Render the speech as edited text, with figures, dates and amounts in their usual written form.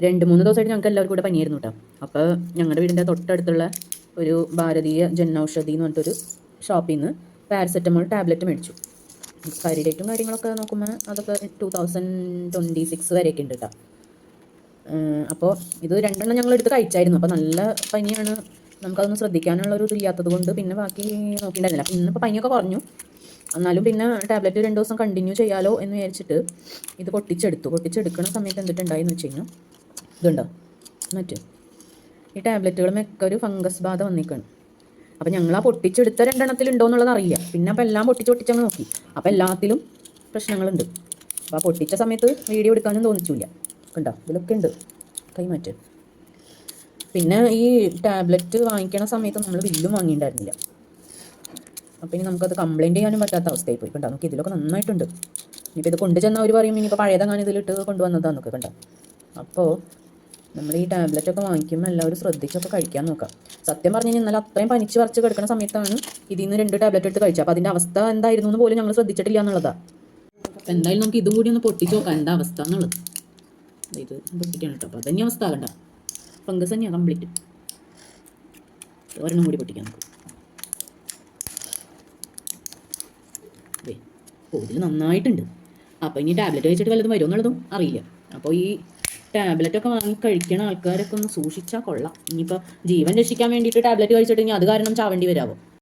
2-3 ദിവസമായിട്ട് ഞങ്ങൾക്ക് എല്ലാവർക്കും കൂടെ പനിയായിരുന്നു കേട്ടോ. അപ്പോൾ ഞങ്ങളുടെ വീടിൻ്റെ തൊട്ടടുത്തുള്ള ഒരു ഭാരതീയ ജനൌഷധി എന്ന് പറഞ്ഞിട്ടൊരു ഷോപ്പിൽ നിന്ന് പാരസെറ്റമോൾ ടാബ്ലറ്റ് മേടിച്ചു. എക്സ്പയറി ഡേറ്റും കാര്യങ്ങളൊക്കെ നോക്കുമ്പോൾ അതൊക്കെ 2026 വരെയൊക്കെ ഉണ്ട് കേട്ടോ. അപ്പോൾ ഇത് 2 ഞങ്ങൾ എടുത്ത് കഴിച്ചായിരുന്നു. അപ്പോൾ നല്ല പനിയാണ്, നമുക്കതൊന്നും ശ്രദ്ധിക്കാനുള്ളൊരു ഇതില്ലാത്തത് കൊണ്ട് പിന്നെ ബാക്കി നോക്കിയിട്ടുണ്ടായിരുന്നില്ല. അപ്പോൾ ഇന്നിപ്പോൾ പനിയൊക്കെ കുറഞ്ഞു, എന്നാലും പിന്നെ ടാബ്ലറ്റ് 2 ദിവസം കണ്ടിന്യൂ ചെയ്യാലോ എന്ന് വിചാരിച്ചിട്ട് ഇത് പൊട്ടിച്ചെടുക്കുന്ന സമയത്ത് എന്തിട്ടുണ്ടായെന്ന് വെച്ച് കഴിഞ്ഞാൽ ഇതുണ്ടോ മറ്റ് ഈ ടാബ്ലറ്റുകളുമൊക്കെ ഒരു ഫംഗസ് ബാധ വന്നിരിക്കുകയാണ്. അപ്പോൾ ഞങ്ങൾ ആ പൊട്ടിച്ചെടുത്ത 2 എണ്ണത്തിൽ ഉണ്ടോ എന്നുള്ളത് അറിയില്ല. പിന്നെ അപ്പോൾ എല്ലാം പൊട്ടിച്ചങ്ങ് നോക്കി, അപ്പോൾ എല്ലാത്തിലും പ്രശ്നങ്ങളുണ്ട്. അപ്പോൾ ആ പൊട്ടിച്ച സമയത്ത് വീഡിയോ എടുക്കാനും തോന്നിച്ചില്ല. കണ്ടോ ഇതിലൊക്കെ ഉണ്ട് കൈമാറ്റ്. പിന്നെ ഈ ടാബ്ലറ്റ് വാങ്ങിക്കണ സമയത്ത് നമ്മൾ ബില്ലും വാങ്ങിയിട്ടുണ്ടായിരുന്നില്ല. അപ്പോൾ ഇനി നമുക്കത് കംപ്ലയിൻറ്റ് ചെയ്യാനും പറ്റാത്ത അവസ്ഥയായി പോയി. കണ്ടോ നമുക്ക് ഇതിലൊക്കെ നന്നായിട്ടുണ്ട്. ഇനിയിപ്പോൾ ഇത് കൊണ്ടുചെന്നാൽ അവർ പറയും ഇനിയിപ്പോൾ പഴയതെങ്ങാനും ഇതിലിട്ട് കൊണ്ടുവന്നതാന്നൊക്കെ. കണ്ടോ അപ്പോൾ നമ്മൾ ഈ ടാബ്ലറ്റൊക്കെ വാങ്ങിക്കുമ്പോൾ എല്ലാവരും ശ്രദ്ധിച്ചൊക്കെ കഴിക്കാൻ നോക്കാം. സത്യം പറഞ്ഞു കഴിഞ്ഞാൽ ഇന്നലെ അത്രയും പനിച്ച് പറിച്ച് കിടക്കുന്ന സമയത്താണ് ഇതിൽ നിന്ന് 2 ടാബ്ലറ്റ് എടുത്ത് കഴിച്ചത്. അപ്പോൾ അതിൻ്റെ അവസ്ഥ എന്തായിരുന്നു എന്ന് പോലും ഞങ്ങൾ ശ്രദ്ധിച്ചിട്ടില്ല എന്നുള്ളതാണ്. അപ്പോൾ എന്തായാലും നമുക്ക് ഇതും കൂടി ഒന്ന് പൊട്ടിച്ച് നോക്കാം എന്താ അവസ്ഥ എന്നുള്ളത്. ഇത് പൊട്ടിക്കാണ് കേട്ടോ. അപ്പോൾ അതന്നെ അവസ്ഥ ആകണ്ട, ഫംഗസ് തന്നെയാണ് കംപ്ലീറ്റ്. ഒരെണ്ണം കൂടി പൊട്ടിക്കാം നമുക്ക്. ഇതിൽ നന്നായിട്ടുണ്ട്. അപ്പോൾ ഇനി ടാബ്ലറ്റ് കഴിച്ചിട്ട് വല്ലതും വരുമോ എന്നുള്ളതും അറിയില്ല. അപ്പോൾ ഈ ടാബ്ലറ്റൊക്കെ വാങ്ങി കഴിക്കണ ആൾക്കാരൊക്കെ ഒന്ന് സൂക്ഷിച്ചാൽ കൊള്ളാം. ഇനിയിപ്പോൾ ജീവൻ രക്ഷിക്കാൻ വേണ്ടിയിട്ട് ടാബ്ലറ്റ് കഴിച്ചിട്ട് ഇനി അത് കാരണം ചാവേണ്ടി വരാമോ?